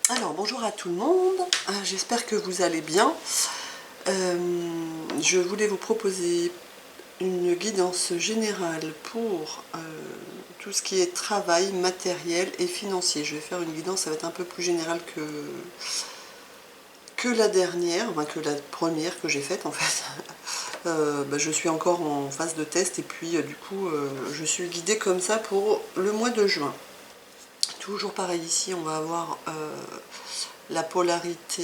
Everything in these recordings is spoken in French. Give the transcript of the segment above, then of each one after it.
Alors bonjour à tout le monde, j'espère que vous allez bien. Je voulais vous proposer une guidance générale pour tout ce qui est travail, matériel et financier. Je vais faire une guidance, ça va être un peu plus générale que la dernière, enfin que la première que j'ai faite en fait. Je suis encore en phase de test et puis du coup je suis guidée comme ça pour le mois de juin. Toujours pareil ici, on va avoir la polarité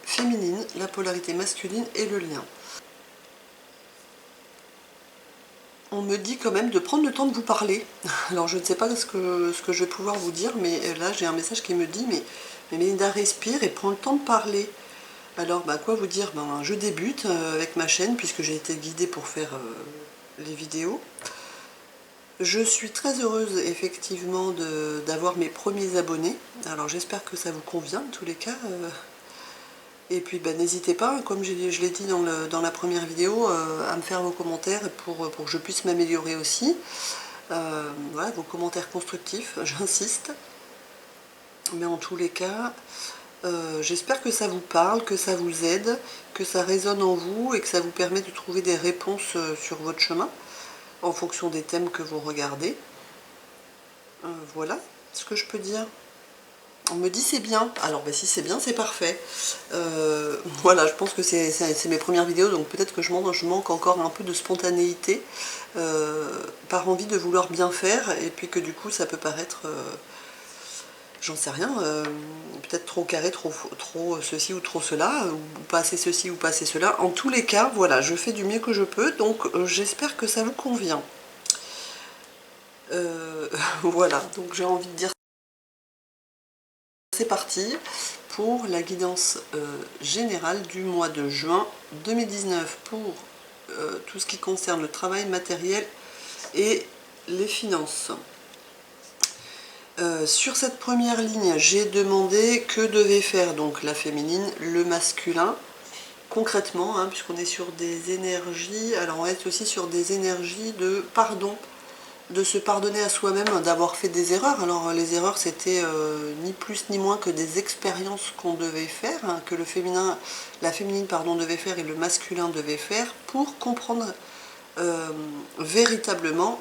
féminine, la polarité masculine et le lien. On me dit quand même de prendre le temps de vous parler. Alors je ne sais pas ce que je vais pouvoir vous dire, mais là j'ai un message qui me dit mais Mélinda respire et prends le temps de parler. Alors quoi vous dire, je débute avec ma chaîne puisque j'ai été guidée pour faire les vidéos. Je suis très heureuse effectivement d'avoir mes premiers abonnés. Alors j'espère que ça vous convient en tous les cas. Et puis n'hésitez pas, comme je l'ai dit dans la première vidéo, à me faire vos commentaires pour que je puisse m'améliorer aussi. Voilà, vos commentaires constructifs, j'insiste. Mais en tous les cas, j'espère que ça vous parle, que ça vous aide, que ça résonne en vous et que ça vous permet de trouver des réponses sur votre chemin en fonction des thèmes que vous regardez. Voilà ce que je peux dire. On me dit c'est bien, alors si c'est bien c'est parfait. Voilà, je pense que c'est mes premières vidéos, donc peut-être que je manque encore un peu de spontanéité, par envie de vouloir bien faire, et puis que du coup ça peut paraître, j'en sais rien, peut-être trop carré, trop ceci ou trop cela, ou pas assez ceci ou pas assez cela. En tous les cas, voilà, je fais du mieux que je peux, donc j'espère que ça vous convient. Voilà, donc j'ai envie de dire c'est parti pour la guidance générale du mois de juin 2019 pour tout ce qui concerne le travail matériel et les finances. Sur cette première ligne, j'ai demandé que devait faire donc la féminine, le masculin, concrètement, puisqu'on est sur des énergies, alors on est aussi sur des énergies de pardon, de se pardonner à soi-même d'avoir fait des erreurs. Alors les erreurs c'était ni plus ni moins que des expériences qu'on devait faire, que la féminine devait faire et le masculin devait faire pour comprendre véritablement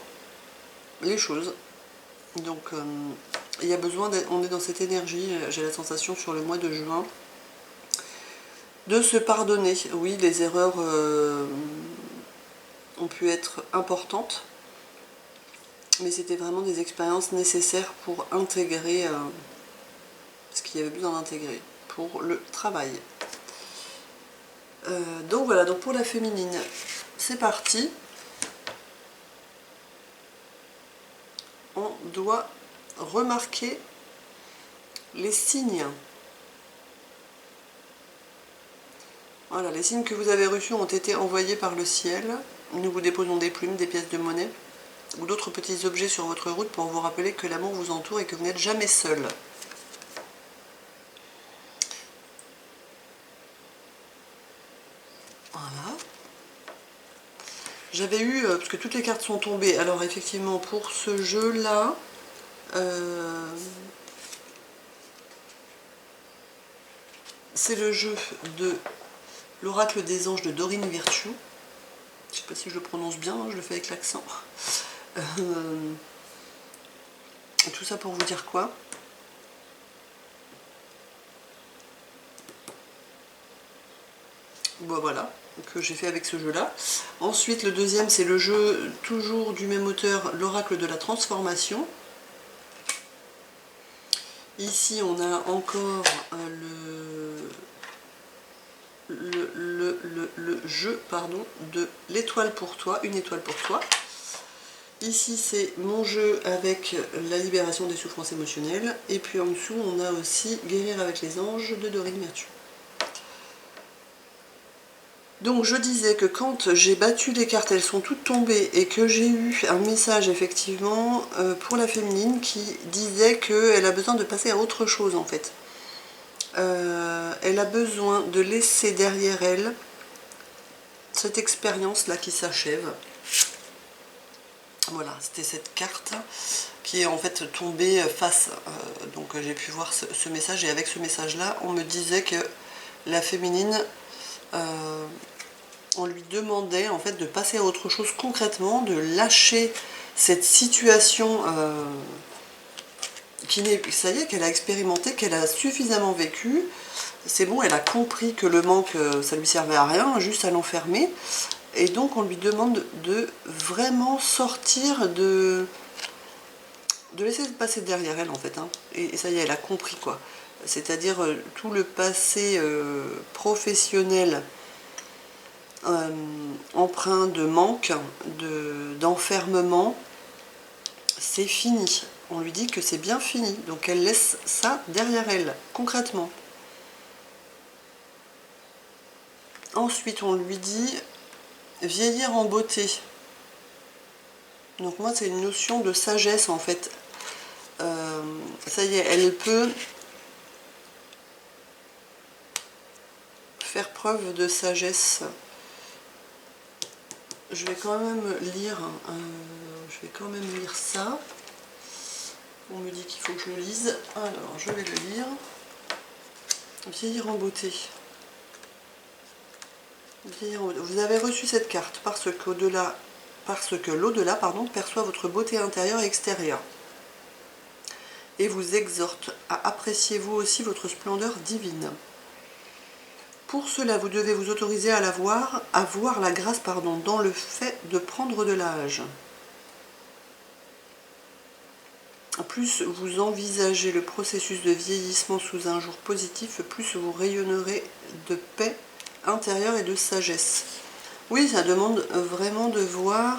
les choses. Donc il y a besoin, on est dans cette énergie, j'ai la sensation sur le mois de juin, de se pardonner. Oui, les erreurs ont pu être importantes, mais c'était vraiment des expériences nécessaires pour intégrer ce qu'il y avait besoin d'intégrer pour le travail. Donc voilà, donc pour la féminine, c'est parti. On doit remarquer les signes. Voilà, les signes que vous avez reçus ont été envoyés par le ciel. Nous vous déposons des plumes, des pièces de monnaie ou d'autres petits objets sur votre route pour vous rappeler que l'amour vous entoure et que vous n'êtes jamais seul. Voilà. J'avais eu, parce que toutes les cartes sont tombées, alors effectivement pour ce jeu-là, c'est le jeu de l'oracle des anges de Dorine Virtue. Je ne sais pas si je le prononce bien, je le fais avec l'accent. Tout ça pour vous dire quoi? Bon, voilà, que j'ai fait avec ce jeu-là. Ensuite, le deuxième, c'est le jeu, toujours du même auteur, l'oracle de la transformation. Ici, on a encore le jeu de l'étoile pour toi, une étoile pour toi. Ici, c'est mon jeu avec la libération des souffrances émotionnelles. Et puis en dessous, on a aussi Guérir avec les anges de Dorine Virtue. Donc je disais que quand j'ai battu les cartes, elles sont toutes tombées et que j'ai eu un message effectivement pour la féminine qui disait qu'elle a besoin de passer à autre chose en fait. Elle a besoin de laisser derrière elle cette expérience-là qui s'achève. Voilà, c'était cette carte qui est en fait tombée face. Donc j'ai pu voir ce message, et avec ce message-là, on me disait que la féminine, on lui demandait en fait de passer à autre chose concrètement, de lâcher cette situation qui n'est, ça y est, qu'elle a expérimenté, qu'elle a suffisamment vécu. C'est bon, elle a compris que le manque, ça lui servait à rien, juste à l'enfermer. Et donc on lui demande de vraiment sortir, de laisser passer derrière elle en fait. Hein. Et ça y est, elle a compris quoi. C'est-à-dire tout le passé professionnel empreint de manque, d'enfermement, c'est fini. On lui dit que c'est bien fini. Donc elle laisse ça derrière elle, concrètement. Ensuite, on lui dit vieillir en beauté. Donc moi, c'est une notion de sagesse en fait. Ça y est, elle peut faire preuve de sagesse. Je vais quand même lire, ça. On me dit qu'il faut que je le lise. Alors, je vais le lire. Vieillir en beauté. Vous avez reçu cette carte parce que l'au-delà, perçoit votre beauté intérieure et extérieure et vous exhorte à apprécier vous aussi votre splendeur divine. Pour cela, vous devez vous autoriser à voir la grâce dans le fait de prendre de l'âge. Plus vous envisagez le processus de vieillissement sous un jour positif, plus vous rayonnerez de paix intérieure et de sagesse. Oui, ça demande vraiment de voir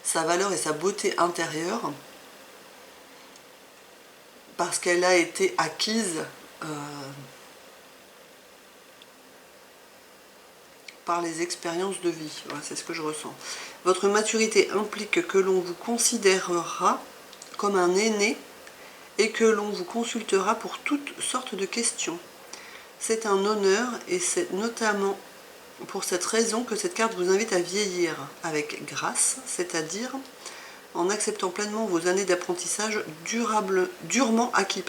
sa valeur et sa beauté intérieure, parce qu'elle a été acquise par les expériences de vie. Voilà, c'est ce que je ressens. Votre maturité implique que l'on vous considérera comme un aîné et que l'on vous consultera pour toutes sortes de questions. C'est un honneur et c'est notamment pour cette raison que cette carte vous invite à vieillir avec grâce, c'est-à-dire en acceptant pleinement vos années d'apprentissage durement acquis.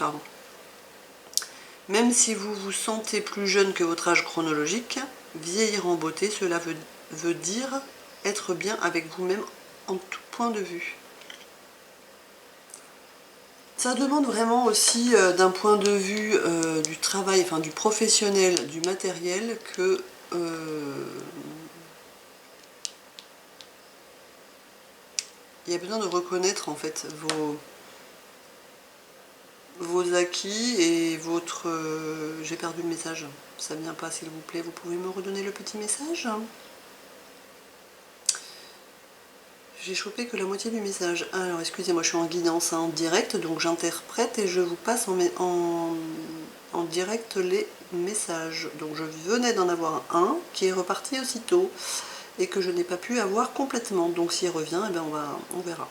Même si vous vous sentez plus jeune que votre âge chronologique, vieillir en beauté, cela veut dire être bien avec vous-même en tout point de vue. Ça demande vraiment aussi d'un point de vue du travail, enfin du professionnel, du matériel, que il y a besoin de reconnaître en fait vos acquis et votre... j'ai perdu le message, ça ne vient pas s'il vous plaît, vous pouvez me redonner le petit message? J'ai chopé que la moitié du message. Alors excusez-moi, je suis en guidance en direct, donc j'interprète et je vous passe en direct les messages. Donc je venais d'en avoir un qui est reparti aussitôt et que je n'ai pas pu avoir complètement. Donc s'il revient, eh bien on verra.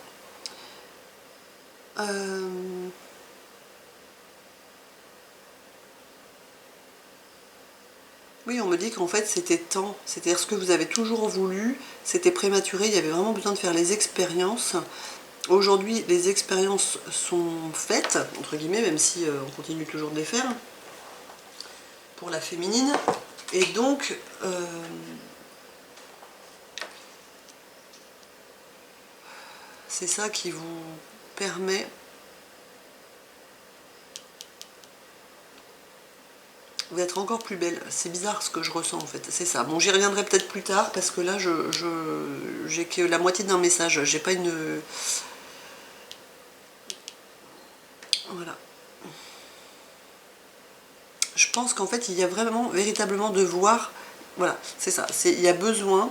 Oui, on me dit qu'en fait c'était temps, c'est-à-dire ce que vous avez toujours voulu, c'était prématuré, il y avait vraiment besoin de faire les expériences. Aujourd'hui, les expériences sont faites, entre guillemets, même si on continue toujours de les faire, pour la féminine. Et donc, c'est ça qui vous permet d'être encore plus belle. C'est bizarre ce que je ressens en fait, c'est ça. Bon, j'y reviendrai peut-être plus tard parce que là, j'ai que la moitié d'un message. J'ai pas une... Voilà. Je pense qu'en fait, il y a vraiment, véritablement de voir... Voilà, c'est ça. Il y a besoin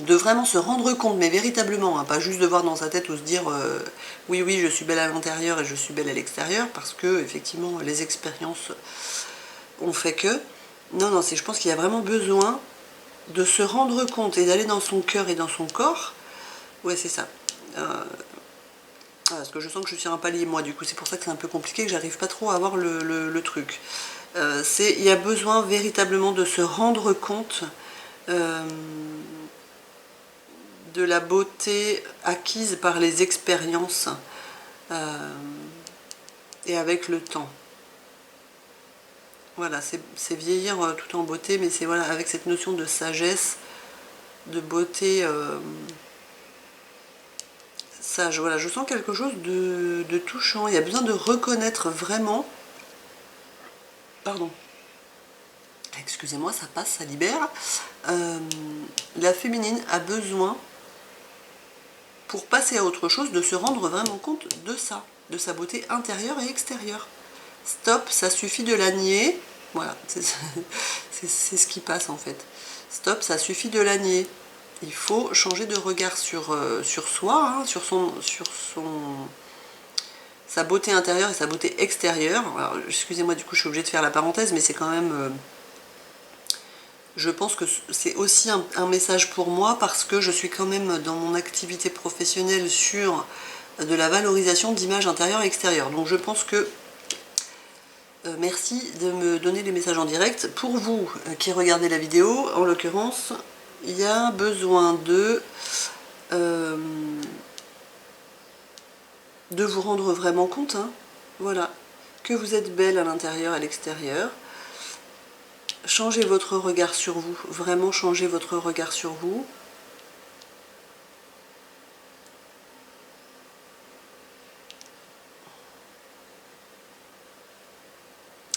de vraiment se rendre compte, mais véritablement, hein, pas juste de voir dans sa tête ou se dire oui, oui, je suis belle à l'intérieur et je suis belle à l'extérieur, parce que, effectivement, les expériences ont fait que... Non, non, je pense qu'il y a vraiment besoin de se rendre compte et d'aller dans son cœur et dans son corps. Ouais, c'est ça. Parce que je sens que je suis sur un palier, moi, du coup, c'est pour ça que c'est un peu compliqué, que j'arrive pas trop à avoir le truc. Il y a besoin véritablement de se rendre compte de la beauté acquise par les expériences et avec le temps. Voilà, c'est vieillir tout en beauté, mais c'est voilà, avec cette notion de sagesse, de beauté sage. Voilà, je sens quelque chose de touchant. Il y a besoin de reconnaître vraiment. Pardon. Excusez-moi, ça passe, ça libère. La féminine a besoin, pour passer à autre chose, de se rendre vraiment compte de ça, de sa beauté intérieure et extérieure. Stop, ça suffit de la nier. Voilà, c'est ce qui passe en fait. Stop, ça suffit de la nier. Il faut changer de regard sur soi, hein, sur sa beauté intérieure et sa beauté extérieure. Alors, excusez-moi, du coup, je suis obligée de faire la parenthèse, mais c'est quand même... je pense que c'est aussi un message pour moi, parce que je suis quand même dans mon activité professionnelle sur de la valorisation d'images intérieures et extérieures. Donc je pense que... merci de me donner les messages en direct. Pour vous qui regardez la vidéo, en l'occurrence, il y a besoin de vous rendre vraiment compte, hein, voilà, que vous êtes belle à l'intérieur et à l'extérieur. Changez votre regard sur vous, vraiment changez votre regard sur vous.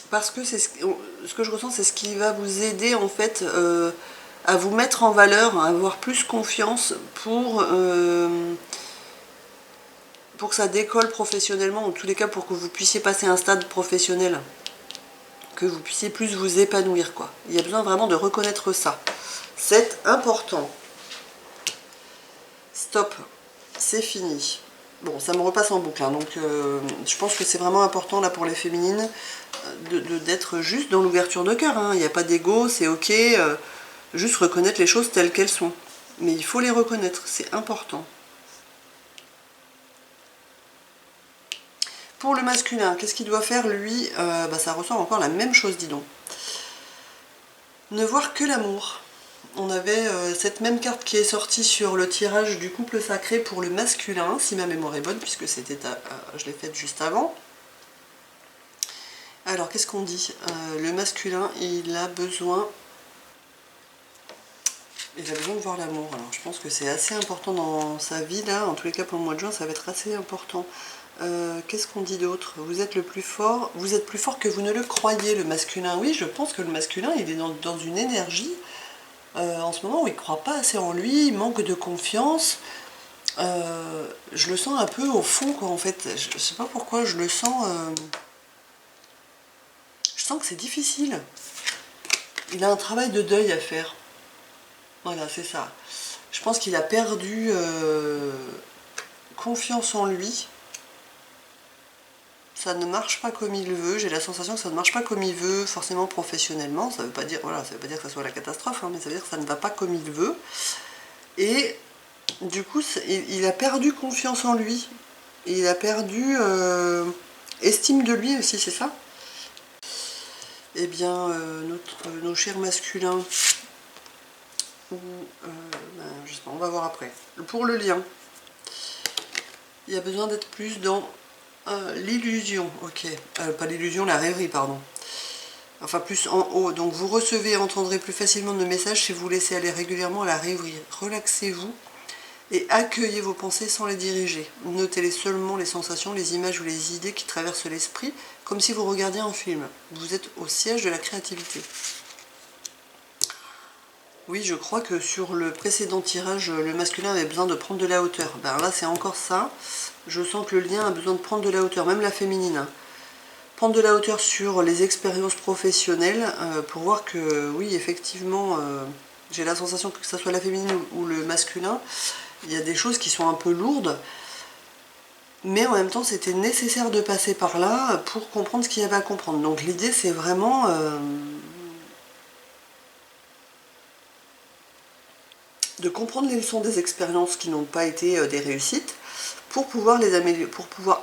Parce que c'est ce que je ressens, c'est ce qui va vous aider en fait à vous mettre en valeur, à avoir plus confiance pour que ça décolle professionnellement, en tous les cas pour que vous puissiez passer un stade professionnel, que vous puissiez plus vous épanouir, quoi. Il y a besoin vraiment de reconnaître ça. C'est important. Stop, c'est fini. Bon, ça me repasse en boucle, hein, donc je pense que c'est vraiment important là pour les féminines d'être juste dans l'ouverture de cœur, hein. Il n'y a pas d'ego, c'est ok, juste reconnaître les choses telles qu'elles sont. Mais il faut les reconnaître, c'est important. Pour le masculin, qu'est-ce qu'il doit faire lui? Ça ressort encore la même chose, dis donc. Ne voir que l'amour. On avait cette même carte qui est sortie sur le tirage du couple sacré pour le masculin, si ma mémoire est bonne, puisque c'était je l'ai faite juste avant. Alors, qu'est-ce qu'on dit? Le masculin, il a besoin de voir l'amour. Alors, je pense que c'est assez important dans sa vie, là. En tous les cas, pour le mois de juin, ça va être assez important. Qu'est-ce qu'on dit d'autre? Vous êtes le plus fort. Vous êtes plus fort que vous ne le croyez, le masculin. Oui, je pense que le masculin, il est dans une énergie en ce moment où il ne croit pas assez en lui, il manque de confiance. Je le sens un peu au fond, quoi, en fait. Je ne sais pas pourquoi, je le sens... je sens que c'est difficile. Il a un travail de deuil à faire. Voilà, c'est ça. Je pense qu'il a perdu confiance en lui. Ça ne marche pas comme il veut. J'ai la sensation que ça ne marche pas comme il veut, forcément professionnellement. Ça veut pas dire, voilà, ça veut pas dire que ça soit la catastrophe, hein, mais ça veut dire que ça ne va pas comme il veut. Et du coup, il a perdu confiance en lui. Il a perdu estime de lui aussi, c'est ça? Eh bien, nos chers masculins, je sais pas, on va voir après. Pour le lien, il y a besoin d'être plus dans l'illusion, ok. Pas l'illusion, la rêverie, pardon. Enfin, plus en haut. Donc, vous recevez et entendrez plus facilement nos messages si vous laissez aller régulièrement à la rêverie. Relaxez-vous et accueillez vos pensées sans les diriger. Notez seulement les sensations, les images ou les idées qui traversent l'esprit, comme si vous regardiez un film. Vous êtes au siège de la créativité. Oui, je crois que sur le précédent tirage, le masculin avait besoin de prendre de la hauteur. Ben là, c'est encore ça. Je sens que le lien a besoin de prendre de la hauteur, même la féminine. Prendre de la hauteur sur les expériences professionnelles pour voir que, oui, effectivement, j'ai la sensation que ce soit la féminine ou le masculin, il y a des choses qui sont un peu lourdes. Mais en même temps, c'était nécessaire de passer par là pour comprendre ce qu'il y avait à comprendre. Donc l'idée, c'est vraiment... de comprendre les leçons des expériences qui n'ont pas été des réussites pour pouvoir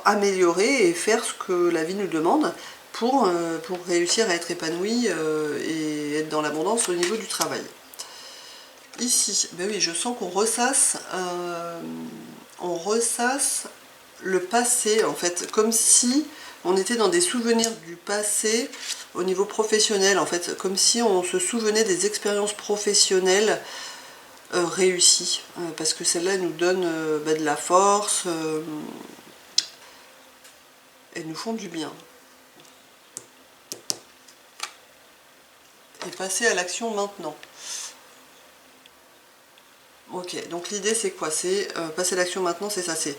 améliorer et faire ce que la vie nous demande pour réussir à être épanoui et être dans l'abondance au niveau du travail. ici, ben oui, je sens qu'on ressasse, le passé, en fait, comme si on était dans des souvenirs du passé au niveau professionnel, en fait, comme si on se souvenait des expériences professionnelles réussies, parce que celles-là nous donnent bah, de la force, elles nous font du bien. Et passer à l'action maintenant. Ok, donc l'idée c'est quoi? C'est passer à l'action maintenant, c'est ça, c'est...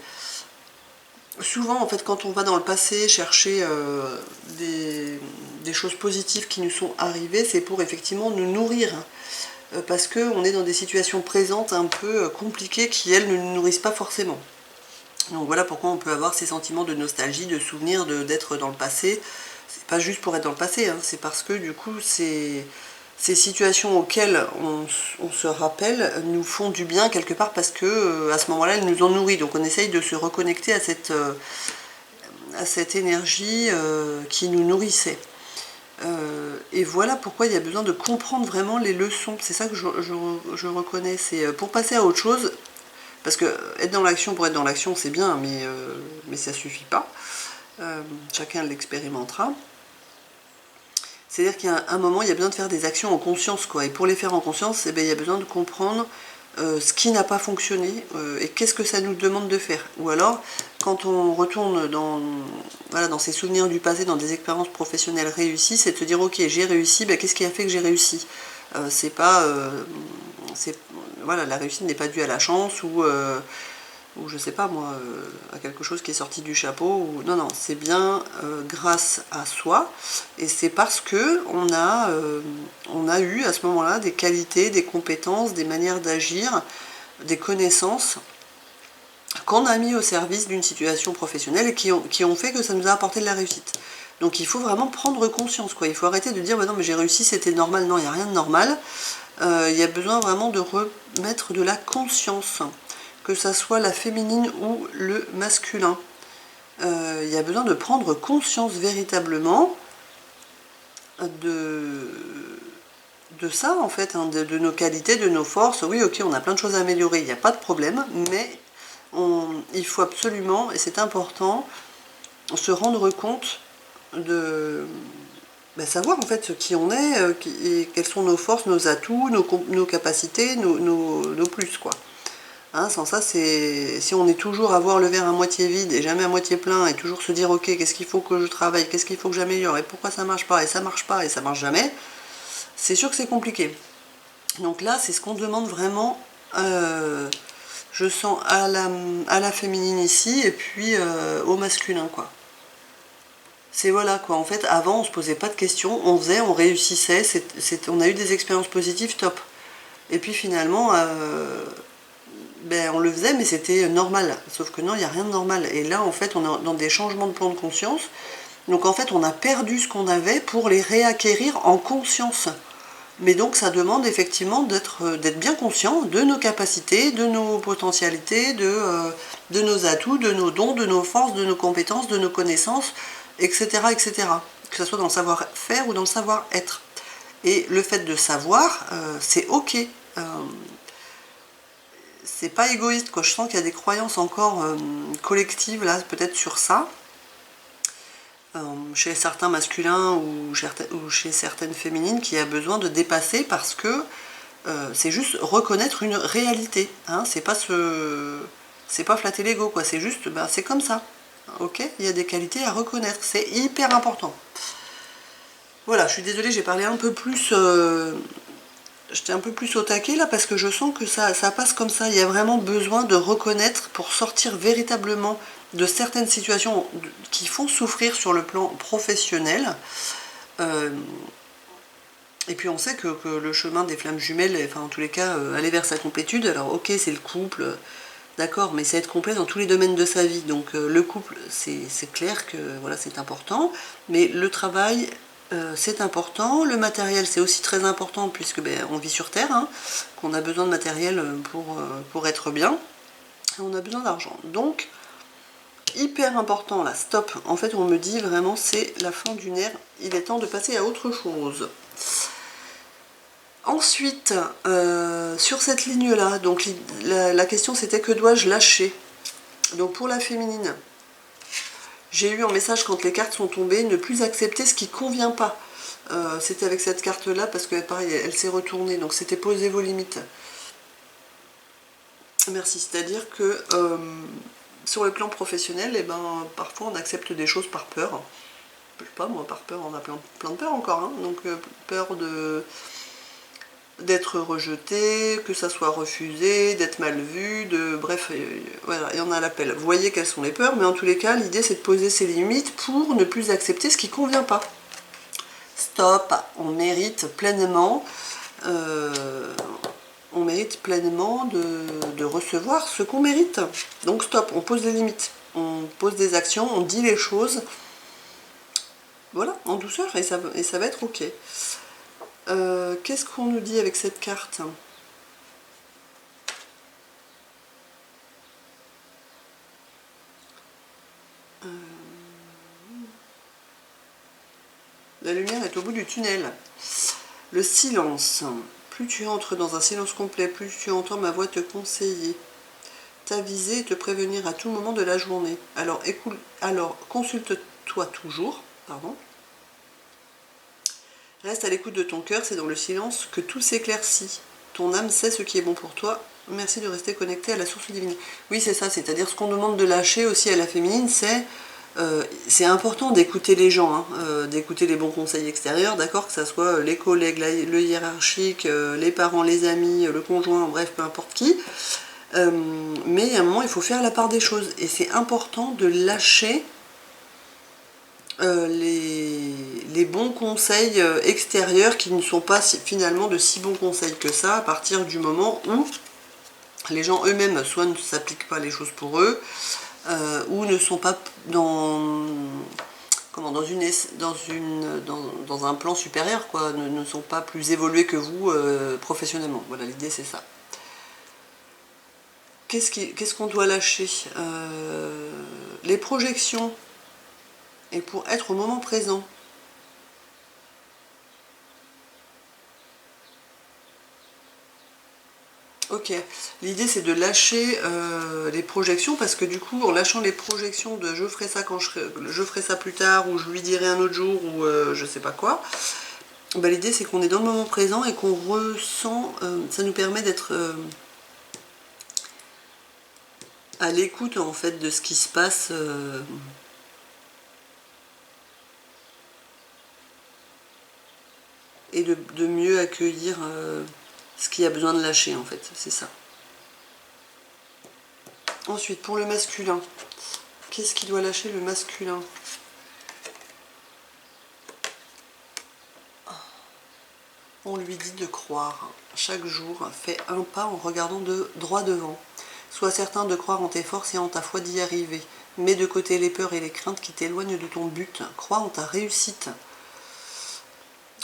Souvent, en fait, quand on va dans le passé chercher des choses positives qui nous sont arrivées, c'est pour effectivement nous nourrir. Parce qu'on est dans des situations présentes un peu compliquées qui, elles, ne nous nourrissent pas forcément. Donc voilà pourquoi on peut avoir ces sentiments de nostalgie, de souvenir d'être dans le passé. C'est pas juste pour être dans le passé, hein, c'est parce que du coup, ces situations auxquelles on se rappelle nous font du bien quelque part parce que à ce moment-là, elles nous ont nourris. Donc on essaye de se reconnecter à cette énergie qui nous nourrissait. Et voilà pourquoi il y a besoin de comprendre vraiment les leçons. C'est ça que je reconnais. C'est pour passer à autre chose, parce que être dans l'action pour être dans l'action, c'est bien, mais ça suffit pas. Chacun l'expérimentera. C'est-à-dire qu'il y a un moment, il y a besoin de faire des actions en conscience, quoi. Et pour les faire en conscience, eh bien, il y a besoin de comprendre ce qui n'a pas fonctionné et qu'est-ce que ça nous demande de faire. Ou alors, quand on retourne voilà, dans ses souvenirs du passé, dans des expériences professionnelles réussies, c'est de se dire, ok, j'ai réussi, ben, qu'est-ce qui a fait que j'ai réussi? C'est pas... voilà, la réussite n'est pas due à la chance ou je sais pas moi, à quelque chose qui est sorti du chapeau. Ou... Non, non, c'est bien grâce à soi. Et c'est parce que on a eu à ce moment-là des qualités, des compétences, des manières d'agir, des connaissances qu'on a mis au service d'une situation professionnelle et qui ont fait que ça nous a apporté de la réussite. Donc il faut vraiment prendre conscience, quoi. Il faut arrêter de dire bah non mais j'ai réussi, c'était normal. Non, il n'y a rien de normal. Il y a besoin vraiment de remettre de la conscience, que ça soit la féminine ou le masculin. Il y a besoin de prendre conscience véritablement de ça en fait, hein, de nos qualités, de nos forces. Oui, ok, on a plein de choses à améliorer, il n'y a pas de problème, mais il faut absolument, et c'est important, se rendre compte de savoir en fait qui on est, et quelles sont nos forces, nos atouts, nos capacités, nos plus, quoi. Hein, sans ça, si on est toujours à voir le verre à moitié vide et jamais à moitié plein, et toujours se dire ok, qu'est-ce qu'il faut que je travaille, qu'est-ce qu'il faut que j'améliore, et pourquoi ça marche pas, et ça marche pas, et ça marche jamais, c'est sûr que c'est compliqué. Donc là, c'est ce qu'on demande vraiment, je sens à la féminine ici, et puis au masculin, quoi. C'est voilà quoi, en fait, avant on se posait pas de questions, on faisait, on réussissait, on a eu des expériences positives, top. Et puis finalement, on le faisait, mais c'était normal. Sauf que non, il n'y a rien de normal. Et là, en fait, on est dans des changements de plan de conscience. Donc en fait, on a perdu ce qu'on avait pour les réacquérir en conscience. Mais donc ça demande effectivement d'être bien conscient de nos capacités, de nos potentialités, de nos atouts, de nos dons, de nos forces, de nos compétences, de nos connaissances, etc. etc. Que ce soit dans le savoir-faire ou dans le savoir-être. Et le fait de savoir, c'est ok. C'est pas égoïste, quoi. Je sens qu'il y a des croyances encore collectives là, peut-être sur ça. Chez certains masculins ou chez certaines féminines qui a besoin de dépasser parce que c'est juste reconnaître une réalité. Hein, c'est pas flatter l'ego, quoi. C'est juste, c'est comme ça. Ok, il y a des qualités à reconnaître. C'est hyper important. Voilà, je suis désolée, j'ai parlé un peu plus. J'étais un peu plus au taquet là parce que je sens que ça passe comme ça. Il y a vraiment besoin de reconnaître pour sortir véritablement de certaines situations qui font souffrir sur le plan professionnel. Et puis on sait que le chemin des flammes jumelles, enfin en tous les cas, aller vers sa complétude, alors ok c'est le couple, d'accord, mais c'est être complet dans tous les domaines de sa vie. Donc le couple, c'est clair que voilà, c'est important, mais le travail, c'est important, le matériel c'est aussi très important puisque on vit sur Terre, hein, qu'on a besoin de matériel pour être bien, et on a besoin d'argent. Donc, hyper important là, stop. En fait, on me dit vraiment c'est la fin d'une ère, il est temps de passer à autre chose. Ensuite, sur cette ligne-là, donc la question c'était que dois-je lâcher? Donc pour la féminine, j'ai eu en message quand les cartes sont tombées, ne plus accepter ce qui ne convient pas. C'était avec cette carte-là parce que pareil, elle s'est retournée, donc c'était poser vos limites. Merci, c'est-à-dire que sur le plan professionnel, eh ben, parfois on accepte des choses par peur. Je sais pas, moi par peur, on a plein de peurs encore, hein. Donc peur d'être rejeté, que ça soit refusé, d'être mal vu, bref, voilà, il y en a à l'appel. Vous voyez quelles sont les peurs, mais en tous les cas, l'idée c'est de poser ses limites pour ne plus accepter ce qui ne convient pas. Stop, on mérite pleinement, de recevoir ce qu'on mérite. Donc stop, on pose des limites, on pose des actions, on dit les choses, voilà, en douceur, et ça va être ok. Qu'est-ce qu'on nous dit avec cette carte ? La lumière est au bout du tunnel. Le silence. Plus tu entres dans un silence complet, plus tu entends ma voix te conseiller, t'aviser et te prévenir à tout moment de la journée. Alors consulte-toi toujours, pardon. Reste à l'écoute de ton cœur, c'est dans le silence que tout s'éclaircit. Ton âme sait ce qui est bon pour toi. Merci de rester connecté à la source divine. Oui, c'est ça, c'est-à-dire ce qu'on demande de lâcher aussi à la féminine, c'est important d'écouter les gens, hein, d'écouter les bons conseils extérieurs, d'accord, que ce soit les collègues, le hiérarchique, les parents, les amis, le conjoint, bref, peu importe qui. Mais à un moment, il faut faire la part des choses. Et c'est important de lâcher les bons conseils extérieurs qui ne sont pas finalement de si bons conseils que ça, à partir du moment où les gens eux-mêmes soit ne s'appliquent pas les choses pour eux, ou ne sont pas dans un plan supérieur, quoi, ne sont pas plus évolués que vous professionnellement. Voilà, l'idée c'est ça. Qu'est-ce qu'on doit lâcher? Les projections, et pour être au moment présent. Ok, l'idée c'est de lâcher les projections, parce que du coup en lâchant les projections de je ferai ça quand je ferai ça plus tard, ou je lui dirai un autre jour, ou je sais pas quoi, bah, l'idée c'est qu'on est dans le moment présent et qu'on ressent, ça nous permet d'être à l'écoute en fait de ce qui se passe, et de mieux accueillir ce qui a besoin de lâcher en fait, c'est ça. Ensuite, pour le masculin, qu'est-ce qui doit lâcher le masculin? On lui dit de croire. Chaque jour, fais un pas en regardant droit devant. Sois certain de croire en tes forces et en ta foi d'y arriver. Mets de côté les peurs et les craintes qui t'éloignent de ton but. Crois en ta réussite.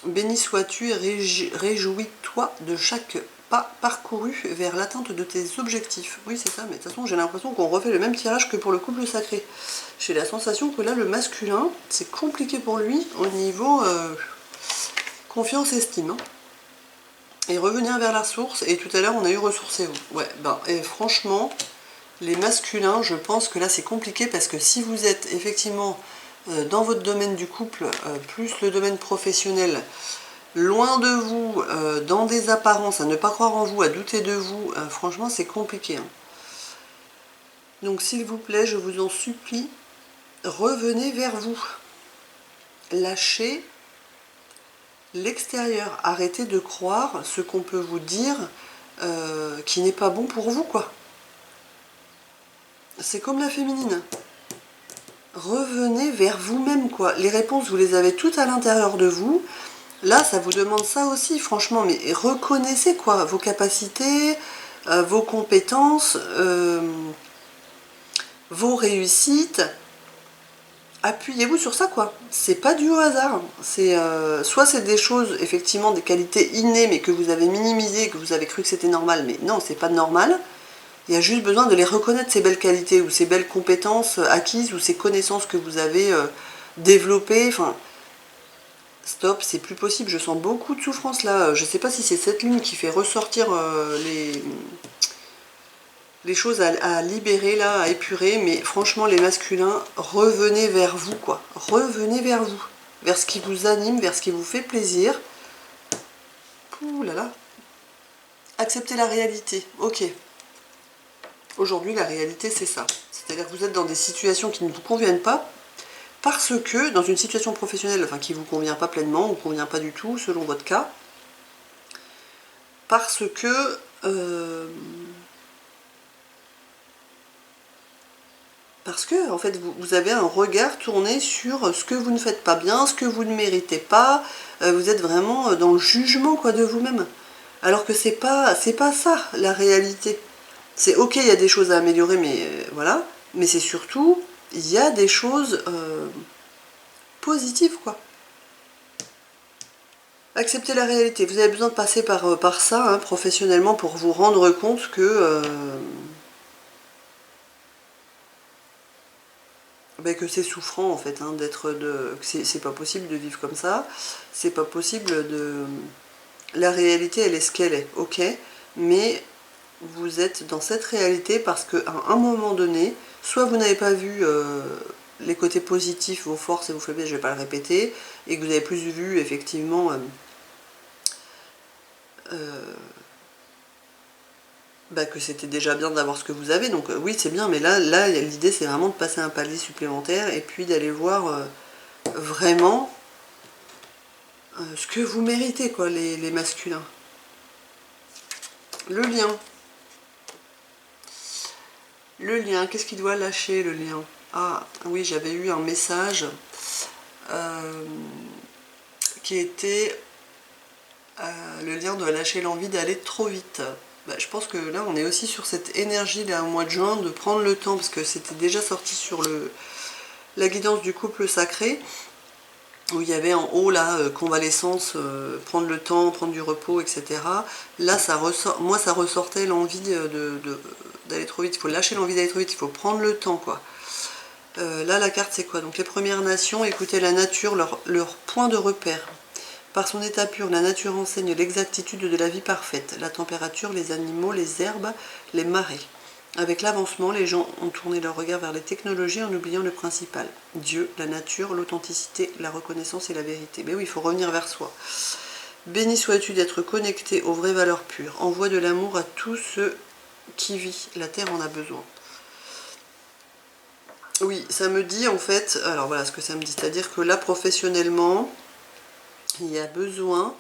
Béni sois-tu et réjouis-toi de chaque pas parcouru vers l'atteinte de tes objectifs. Oui, c'est ça, mais de toute façon, j'ai l'impression qu'on refait le même tirage que pour le couple sacré. J'ai la sensation que là, le masculin, c'est compliqué pour lui au niveau confiance, estime. Hein. Et revenir vers la source, et tout à l'heure, on a eu ressourcez-vous. Ouais, ben, et franchement, les masculins, je pense que là, c'est compliqué parce que si vous êtes effectivement dans votre domaine du couple, plus le domaine professionnel, loin de vous, dans des apparences, à ne pas croire en vous, à douter de vous, franchement c'est compliqué. Hein. Donc s'il vous plaît, je vous en supplie, revenez vers vous. Lâchez l'extérieur. Arrêtez de croire ce qu'on peut vous dire qui n'est pas bon pour vous, quoi. C'est comme la féminine. Revenez vers vous-même, quoi. Les réponses, vous les avez toutes à l'intérieur de vous. Là, ça vous demande ça aussi, franchement, mais reconnaissez quoi, vos capacités, vos compétences, vos réussites. Appuyez-vous sur ça, quoi. C'est pas du au hasard. Soit c'est des choses, effectivement, des qualités innées, mais que vous avez minimisées, que vous avez cru que c'était normal, mais non, c'est pas normal. Il y a juste besoin de les reconnaître, ces belles qualités, ou ces belles compétences acquises, ou ces connaissances que vous avez développées, enfin... Stop, c'est plus possible, je sens beaucoup de souffrance là. Je sais pas si c'est cette lune qui fait ressortir les choses à libérer là, à épurer, mais franchement les masculins, revenez vers vous quoi. Revenez vers vous, vers ce qui vous anime, vers ce qui vous fait plaisir. Ouh là là. Acceptez la réalité, ok. Aujourd'hui la réalité c'est ça. C'est-à-dire que vous êtes dans des situations qui ne vous conviennent pas, parce que dans une situation professionnelle, enfin qui ne vous convient pas pleinement, ou convient pas du tout, selon votre cas, parce que en fait vous avez un regard tourné sur ce que vous ne faites pas bien, ce que vous ne méritez pas, vous êtes vraiment dans le jugement quoi de vous-même. Alors que c'est pas ça la réalité. C'est ok, il y a des choses à améliorer, mais voilà, mais c'est surtout il y a des choses positives quoi. Acceptez la réalité. Vous avez besoin de passer par ça hein, professionnellement pour vous rendre compte que c'est souffrant en fait, hein, que c'est pas possible de vivre comme ça, c'est pas possible de... La réalité elle est ce qu'elle est, ok, mais vous êtes dans cette réalité parce qu'à un moment donné, soit vous n'avez pas vu les côtés positifs, vos forces et vos faiblesses, je vais pas le répéter, et que vous avez plus vu effectivement que c'était déjà bien d'avoir ce que vous avez, donc oui c'est bien, mais là l'idée c'est vraiment de passer un palier supplémentaire et puis d'aller voir vraiment ce que vous méritez quoi les masculins. Le lien. Le lien, qu'est-ce qu'il doit lâcher le lien? Ah oui, j'avais eu un message qui était le lien doit lâcher l'envie d'aller trop vite. Je pense que là on est aussi sur cette énergie là au mois de juin de prendre le temps, parce que c'était déjà sorti sur la guidance du couple sacré, où il y avait en haut là convalescence, prendre le temps, prendre du repos, etc. Là ça ressort, moi ça ressortait l'envie d'aller trop vite, il faut lâcher l'envie d'aller trop vite, il faut prendre le temps quoi. Là la carte c'est quoi? Donc les Premières Nations, écoutez la nature, leur point de repère. Par son état pur, la nature enseigne l'exactitude de la vie parfaite, la température, les animaux, les herbes, les marées. Avec l'avancement, les gens ont tourné leur regard vers les technologies en oubliant le principal. Dieu, la nature, l'authenticité, la reconnaissance et la vérité. Mais oui, il faut revenir vers soi. Béni sois-tu d'être connecté aux vraies valeurs pures. Envoie de l'amour à tous ceux qui vivent. La terre en a besoin. Oui, ça me dit en fait, alors voilà ce que ça me dit, c'est-à-dire que là professionnellement, il y a besoin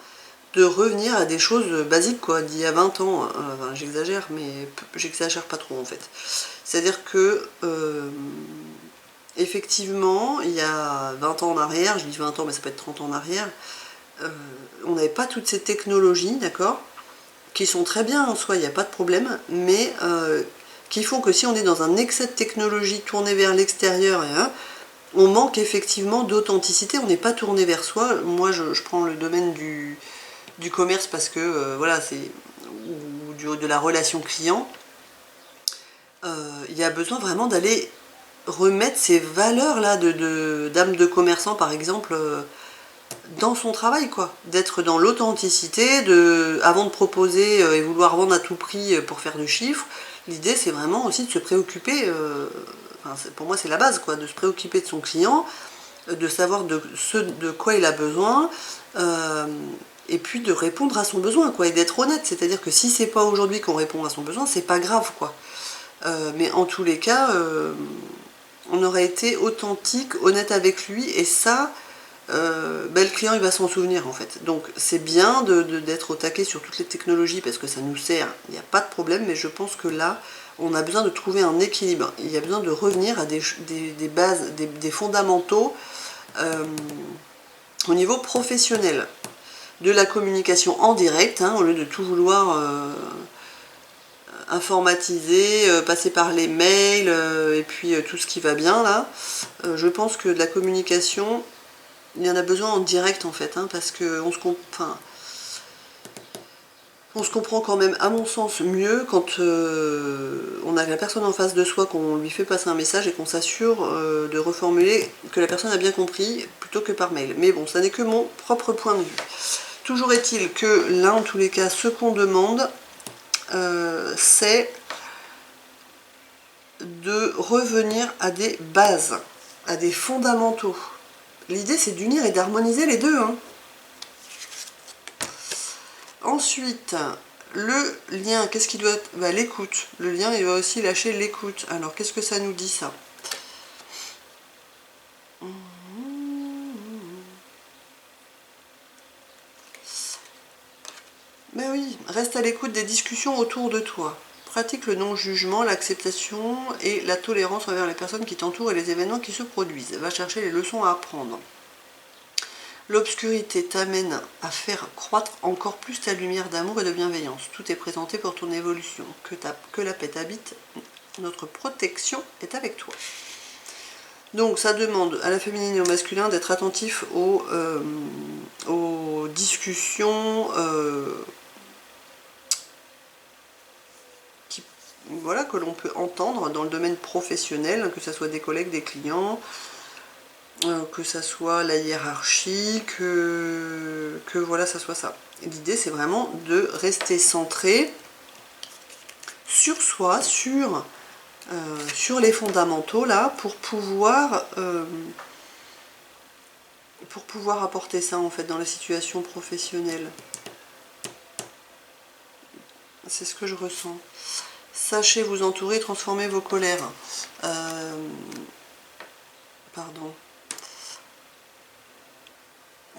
de revenir à des choses basiques quoi, d'il y a 20 ans, enfin, j'exagère, mais j'exagère pas trop en fait. C'est-à-dire que effectivement, il y a 20 ans en arrière, je dis 20 ans mais ça peut être 30 ans en arrière, on n'avait pas toutes ces technologies, d'accord, qui sont très bien en soi, il n'y a pas de problème, mais qui font que si on est dans un excès de technologie tourné vers l'extérieur, on manque effectivement d'authenticité, on n'est pas tourné vers soi. Moi je prends le domaine du commerce parce que voilà, c'est de la relation client. Il y a besoin vraiment d'aller remettre ces valeurs là d'âme de commerçant par exemple dans son travail quoi, d'être dans l'authenticité, avant de proposer et vouloir vendre à tout prix pour faire du chiffre. L'idée c'est vraiment aussi de se préoccuper, pour moi c'est la base quoi, de se préoccuper de son client, de savoir de quoi il a besoin, et puis de répondre à son besoin quoi, et d'être honnête, c'est-à-dire que si c'est pas aujourd'hui qu'on répond à son besoin, c'est pas grave quoi. Mais en tous les cas, on aurait été authentique, honnête avec lui, et ça, le client il va s'en souvenir en fait. Donc c'est bien d'être au taquet sur toutes les technologies parce que ça nous sert, il n'y a pas de problème, mais je pense que là, on a besoin de trouver un équilibre. Il y a besoin de revenir à des bases, des fondamentaux au niveau professionnel. De la communication en direct, au lieu de tout vouloir informatiser, passer par les mails, et puis tout ce qui va bien là. Je pense que de la communication, il y en a besoin en direct en fait, parce que on On se comprend quand même, à mon sens, mieux quand on a la personne en face de soi, qu'on lui fait passer un message et qu'on s'assure de reformuler que la personne a bien compris plutôt que par mail. Mais bon, ça n'est que mon propre point de vue. Toujours est-il que là, en tous les cas, ce qu'on demande, c'est de revenir à des bases, à des fondamentaux. L'idée, c'est d'unir et d'harmoniser les deux, hein. Ensuite, le lien, qu'est-ce qui doit être, bah, l'écoute. Le lien, il doit aussi lâcher l'écoute. Alors, qu'est-ce que ça nous dit, ça? Mais oui, reste à l'écoute des discussions autour de toi. Pratique le non-jugement, l'acceptation et la tolérance envers les personnes qui t'entourent et les événements qui se produisent. Va chercher les leçons à apprendre. L'obscurité t'amène à faire croître encore plus ta lumière d'amour et de bienveillance. Tout est présenté pour ton évolution. Que la paix t'habite, notre protection est avec toi. Donc ça demande à la féminine et au masculin d'être attentif aux discussions voilà, que l'on peut entendre dans le domaine professionnel, que ce soit des collègues, des clients, que ça soit la hiérarchie, que voilà, ça soit ça. L'idée, c'est vraiment de rester centré sur soi, sur les fondamentaux, là, pour pouvoir apporter ça, en fait, dans la situation professionnelle. C'est ce que je ressens. Sachez vous entourer, transformer vos colères. Pardon.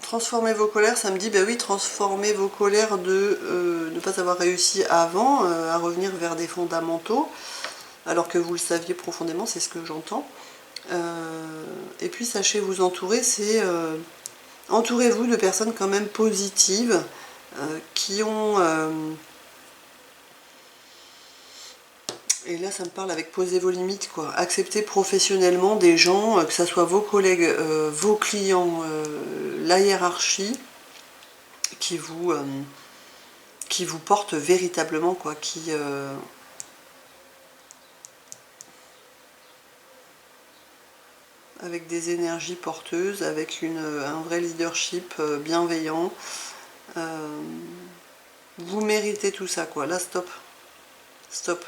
Transformer vos colères, ça me dit, ben oui, transformer vos colères de ne pas avoir réussi avant, à revenir vers des fondamentaux, alors que vous le saviez profondément, c'est ce que j'entends. Et puis sachez vous entourer, c'est entourez-vous de personnes quand même positives, qui ont... et là, ça me parle avec poser vos limites, quoi. Accepter professionnellement des gens, que ce soit vos collègues, vos clients, la hiérarchie, qui vous portent véritablement, quoi. Avec des énergies porteuses, avec un vrai leadership bienveillant. Vous méritez tout ça, quoi. Là, stop. Stop.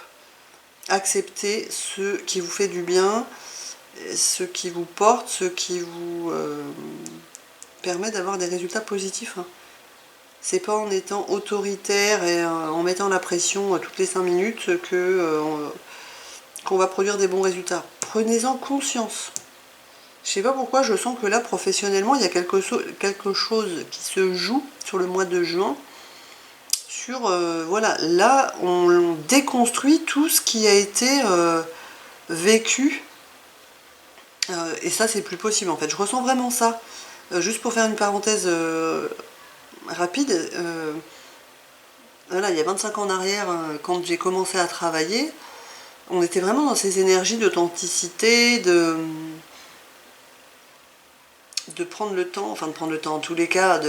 Acceptez ce qui vous fait du bien, ce qui vous porte, ce qui vous permet d'avoir des résultats positifs. Hein. C'est pas en étant autoritaire et en mettant la pression toutes les 5 minutes qu'on va produire des bons résultats. Prenez-en conscience. Je sais pas pourquoi, je sens que là, professionnellement, il y a quelque chose qui se joue sur le mois de juin. Voilà, là on déconstruit tout ce qui a été vécu et ça c'est plus possible en fait, je ressens vraiment ça. Juste pour faire une parenthèse rapide, voilà, il y a 25 ans en arrière, quand j'ai commencé à travailler, on était vraiment dans ces énergies d'authenticité, de prendre le temps, enfin de prendre le temps en tous les cas,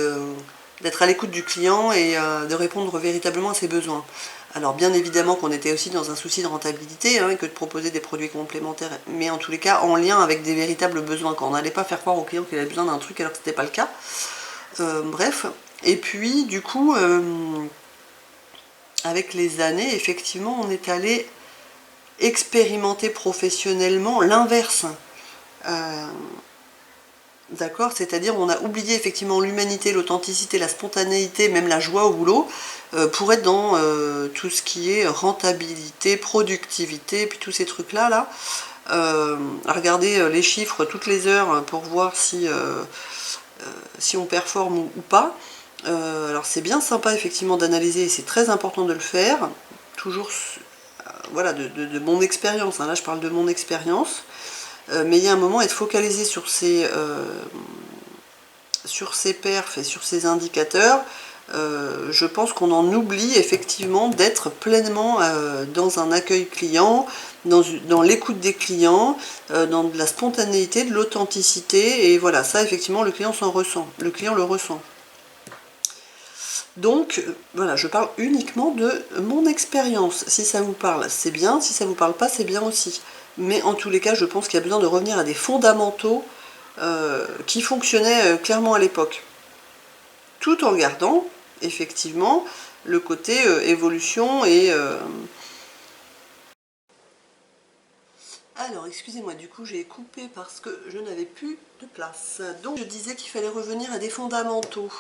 d'être à l'écoute du client et de répondre véritablement à ses besoins. Alors bien évidemment qu'on était aussi dans un souci de rentabilité, hein, que de proposer des produits complémentaires, mais en tous les cas en lien avec des véritables besoins, quand on n'allait pas faire croire au client qu'il avait besoin d'un truc alors que ce n'était pas le cas. Bref, et puis du coup, avec les années, effectivement, on est allé expérimenter professionnellement l'inverse. D'accord, c'est-à-dire on a oublié effectivement l'humanité, l'authenticité, la spontanéité, même la joie au boulot, pour être dans tout ce qui est rentabilité, productivité, puis tous ces trucs-là, à regarder les chiffres toutes les heures pour voir si on performe ou pas. Alors c'est bien sympa effectivement d'analyser, et c'est très important de le faire, toujours voilà, de mon expérience, hein, là je parle de mon expérience. Mais il y a un moment, être focalisé sur ses perfs et sur ses indicateurs, je pense qu'on en oublie effectivement d'être pleinement dans un accueil client, dans l'écoute des clients, dans de la spontanéité, de l'authenticité, et voilà, ça effectivement le client s'en ressent, le client le ressent. Donc voilà, je parle uniquement de mon expérience. Si ça vous parle, c'est bien. Si ça vous parle pas, c'est bien aussi. Mais en tous les cas, je pense qu'il y a besoin de revenir à des fondamentaux qui fonctionnaient clairement à l'époque. Tout en gardant, effectivement, le côté évolution et... Alors, excusez-moi, du coup, j'ai coupé parce que je n'avais plus de place. Donc, je disais qu'il fallait revenir à des fondamentaux,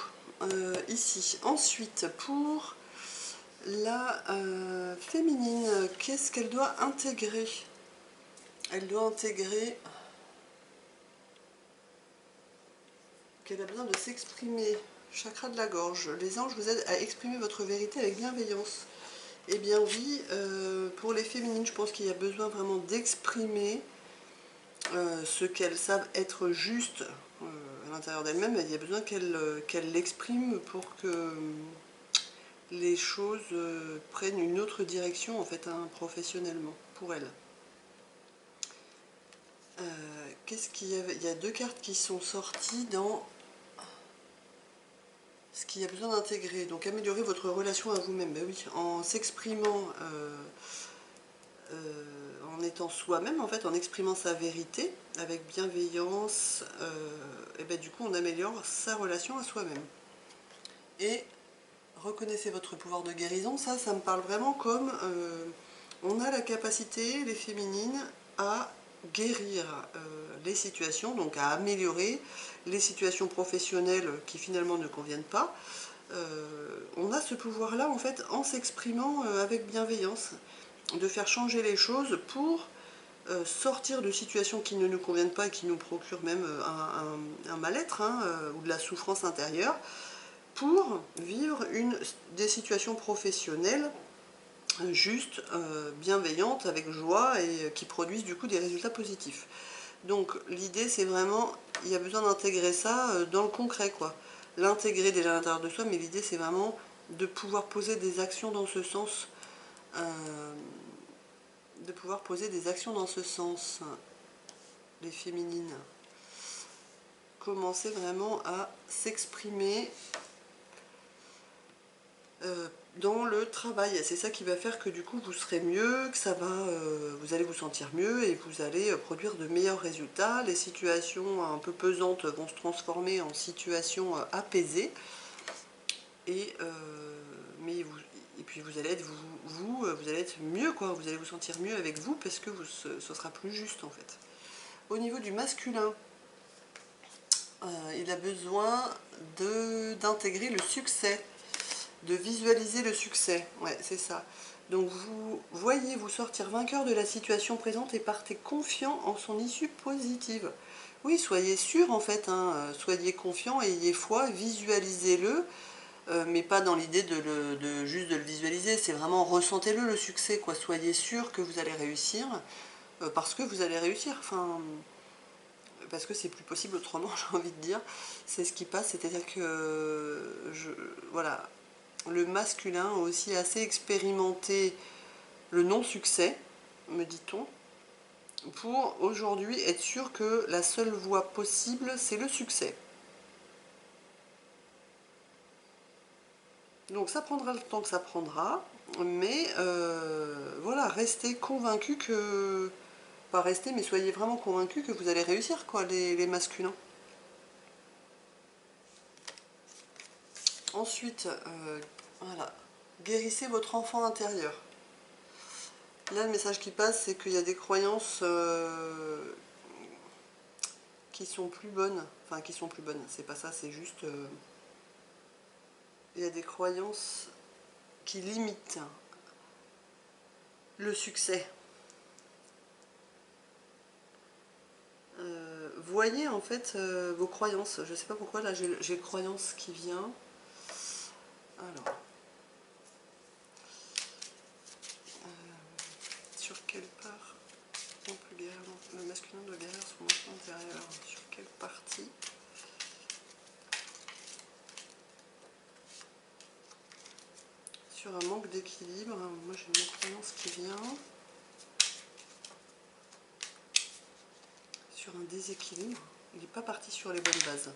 ici. Ensuite, pour la féminine, qu'est-ce qu'elle doit intégrer? Elle doit intégrer qu'elle a besoin de s'exprimer. Chakra de la gorge. Les anges vous aident à exprimer votre vérité avec bienveillance. Eh bien oui, pour les féminines, je pense qu'il y a besoin vraiment d'exprimer ce qu'elles savent être juste à l'intérieur d'elles-mêmes. Il y a besoin qu'elles l'expriment pour que les choses prennent une autre direction en fait, hein, professionnellement, pour elles. Qu'est-ce qu'il y avait? Il y a deux cartes qui sont sorties dans ce qu'il y a besoin d'intégrer. Donc améliorer votre relation à vous-même. Ben oui, en s'exprimant, en étant soi-même, en fait, en exprimant sa vérité avec bienveillance, et ben du coup on améliore sa relation à soi-même. Et reconnaissez votre pouvoir de guérison, ça me parle vraiment comme on a la capacité, les féminines, à guérir les situations, donc à améliorer les situations professionnelles qui finalement ne conviennent pas. On a ce pouvoir-là en fait en s'exprimant avec bienveillance, de faire changer les choses pour sortir de situations qui ne nous conviennent pas et qui nous procurent même un mal-être, hein, ou de la souffrance intérieure, pour vivre des situations professionnelles justes, bienveillantes, avec joie et qui produisent du coup des résultats positifs. Donc l'idée c'est vraiment, il y a besoin d'intégrer ça dans le concret quoi. L'intégrer déjà à l'intérieur de soi, mais l'idée c'est vraiment de pouvoir poser des actions dans ce sens. De pouvoir poser des actions dans ce sens, les féminines. Commencer vraiment à s'exprimer dans le travail. C'est ça qui va faire que du coup vous serez mieux, que ça va, vous allez vous sentir mieux et vous allez produire de meilleurs résultats. Les situations un peu pesantes vont se transformer en situations apaisées et, et puis vous allez être vous allez être mieux quoi, vous allez vous sentir mieux avec vous parce que ce sera plus juste en fait. Au niveau du masculin, il a besoin d'intégrer le succès, de visualiser le succès. Ouais, c'est ça. Donc vous voyez vous sortir vainqueur de la situation présente et partez confiant en son issue positive. Oui, soyez sûr en fait, hein, soyez confiant, ayez foi, visualisez-le, mais pas dans l'idée juste de le visualiser, c'est vraiment ressentez-le le succès, quoi. Soyez sûr que vous allez réussir, parce que vous allez réussir. Enfin, parce que c'est plus possible autrement, j'ai envie de dire. C'est ce qui passe, c'est-à-dire que voilà, le masculin a aussi assez expérimenté le non-succès, me dit-on, pour aujourd'hui être sûr que la seule voie possible, c'est le succès. Donc ça prendra le temps que ça prendra, mais voilà, restez convaincus que... Pas restez, mais soyez vraiment convaincus que vous allez réussir, quoi, les masculins. Ensuite, voilà, guérissez votre enfant intérieur. Là, le message qui passe, c'est qu'il y a des croyances qui sont plus bonnes. Enfin, qui sont plus bonnes, c'est pas ça, c'est juste... il y a des croyances qui limitent le succès. Voyez en fait vos croyances. Je sais pas pourquoi, là j'ai croyance qui vient. Alors, sur quelle part le masculin doit guérir son enfant intérieur? Sur quelle partie? Sur un manque d'équilibre. Moi j'ai une croyance qui vient. Sur un déséquilibre. Il n'est pas parti sur les bonnes bases.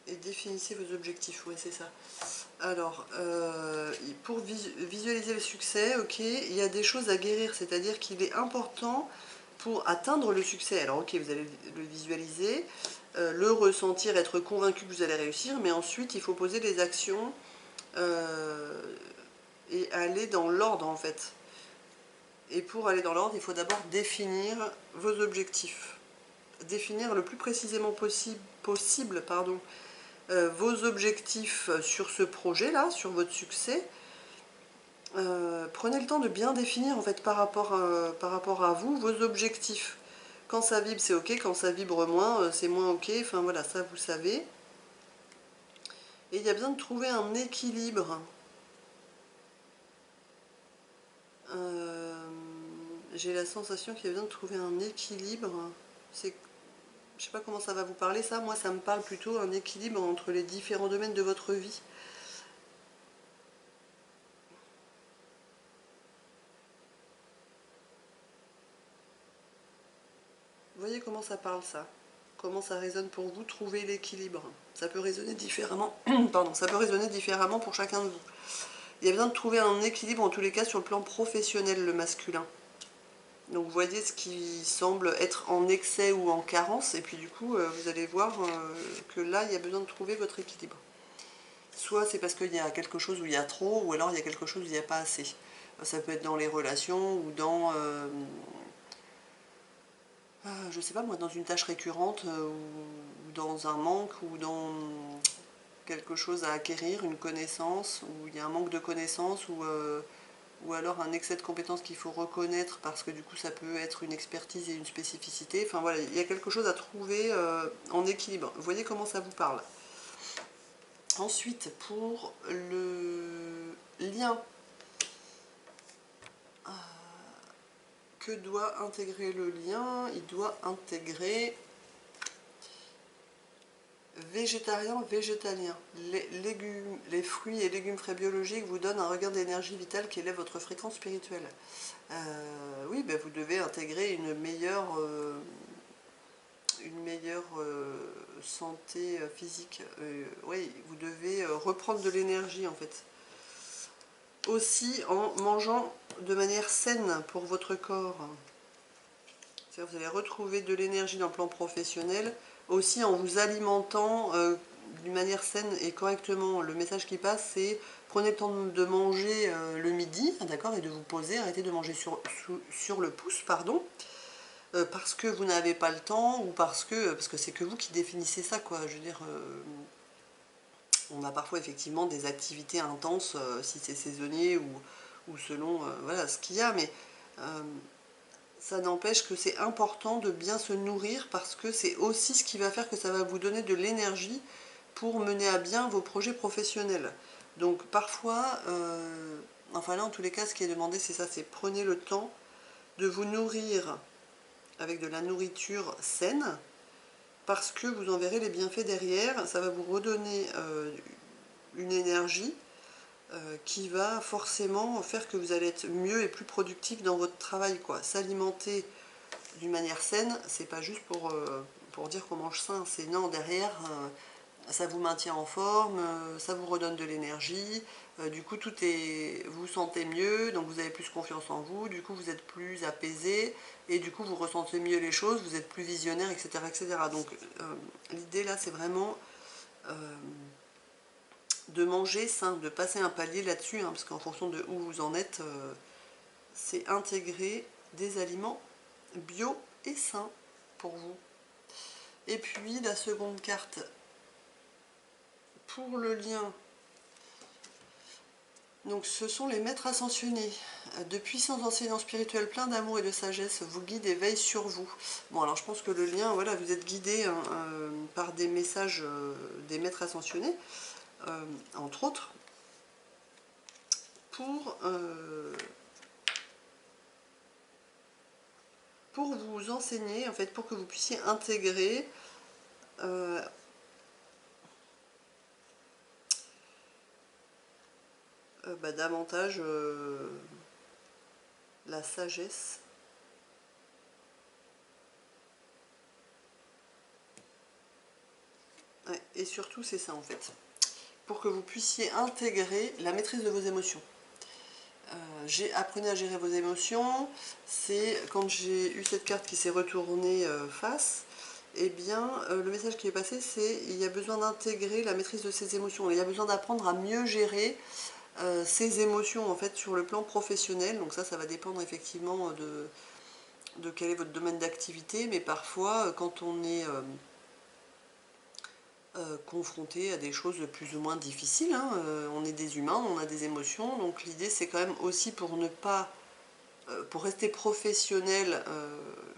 et définissez vos objectifs, oui c'est ça. Alors, pour visualiser le succès, ok, il y a des choses à guérir, c'est-à-dire qu'il est important pour atteindre le succès. Alors ok, vous allez le visualiser, le ressentir, être convaincu que vous allez réussir, mais ensuite il faut poser les actions et aller dans l'ordre en fait. Et pour aller dans l'ordre, il faut d'abord définir vos objectifs. Définir le plus précisément possible pardon, vos objectifs sur ce projet-là, sur votre succès. Prenez le temps de bien définir en fait par rapport à vous, vos objectifs. Quand ça vibre, c'est ok, quand ça vibre moins, c'est moins ok, enfin voilà, ça vous savez. Et il y a besoin de trouver un équilibre. J'ai la sensation qu'il y a besoin de trouver un équilibre. C'est, je sais pas comment ça va vous parler ça, moi ça me parle plutôt un équilibre entre les différents domaines de votre vie. Vous voyez comment ça parle ça? Comment ça résonne pour vous? Trouver l'équilibre. Ça peut résonner différemment. Pardon, ça peut résonner différemment pour chacun de vous. Il y a besoin de trouver un équilibre en tous les cas sur le plan professionnel, le masculin. Donc vous voyez ce qui semble être en excès ou en carence, et puis du coup vous allez voir que là il y a besoin de trouver votre équilibre. Soit c'est parce qu'il y a quelque chose où il y a trop, ou alors il y a quelque chose où il n'y a pas assez. Ça peut être dans les relations ou dans, je sais pas moi, dans une tâche récurrente, ou dans un manque, ou dans quelque chose à acquérir, une connaissance, où il y a un manque de connaissances, ou alors un excès de compétences qu'il faut reconnaître parce que du coup ça peut être une expertise et une spécificité. Enfin voilà, il y a quelque chose à trouver en équilibre. Vous voyez comment ça vous parle. Ensuite, pour le lien que doit intégrer le lien, il doit intégrer végétarien, végétalien. Les fruits et légumes frais biologiques vous donnent un regain d'énergie vitale qui élève votre fréquence spirituelle. Oui, ben vous devez intégrer une meilleure santé physique. Oui, vous devez reprendre de l'énergie en fait. Aussi en mangeant de manière saine pour votre corps. C'est-à-dire vous allez retrouver de l'énergie dans le plan professionnel, aussi en vous alimentant d'une manière saine et correctement. Le message qui passe, c'est prenez le temps de manger le midi, d'accord, et de vous poser, arrêtez de manger sur le pouce, pardon, parce que vous n'avez pas le temps, ou parce que c'est que vous qui définissez ça, quoi. Je veux dire, on a parfois effectivement des activités intenses, si c'est saisonnier, ou selon voilà, ce qu'il y a, mais ça n'empêche que c'est important de bien se nourrir, parce que c'est aussi ce qui va faire que ça va vous donner de l'énergie pour mener à bien vos projets professionnels. Donc parfois, enfin là en tous les cas ce qui est demandé c'est ça, c'est prenez le temps de vous nourrir avec de la nourriture saine, parce que vous en verrez les bienfaits derrière, ça va vous redonner une énergie qui va forcément faire que vous allez être mieux et plus productif dans votre travail, quoi. S'alimenter d'une manière saine, c'est pas juste pour dire qu'on mange sain, c'est non, derrière, ça vous maintient en forme, ça vous redonne de l'énergie, du coup vous vous sentez mieux, donc vous avez plus confiance en vous, du coup vous êtes plus apaisé, et du coup vous ressentez mieux les choses, vous êtes plus visionnaire, etc. etc. Donc l'idée là c'est vraiment de manger sain, de passer un palier là-dessus, hein, parce qu'en fonction de où vous en êtes, c'est intégrer des aliments bio et sains pour vous. Et puis la seconde carte pour le lien, donc ce sont les maîtres ascensionnés. De puissants enseignants spirituels pleins d'amour et de sagesse vous guident et veillent sur vous. Bon alors je pense que le lien, voilà, vous êtes guidé hein, par des messages des maîtres ascensionnés, entre autres, pour vous enseigner, en fait, pour que vous puissiez intégrer davantage la sagesse. Ouais, Et surtout, c'est ça en fait. Pour que vous puissiez intégrer la maîtrise de vos émotions. Apprenez à gérer vos émotions, c'est quand j'ai eu cette carte qui s'est retournée face, eh bien le message qui est passé c'est il y a besoin d'intégrer la maîtrise de ses émotions, il y a besoin d'apprendre à mieux gérer ses émotions en fait sur le plan professionnel, donc ça va dépendre effectivement de quel est votre domaine d'activité, mais parfois quand on est confronté à des choses plus ou moins difficiles, hein, on est des humains, on a des émotions, donc l'idée c'est quand même aussi pour ne pas pour rester professionnel,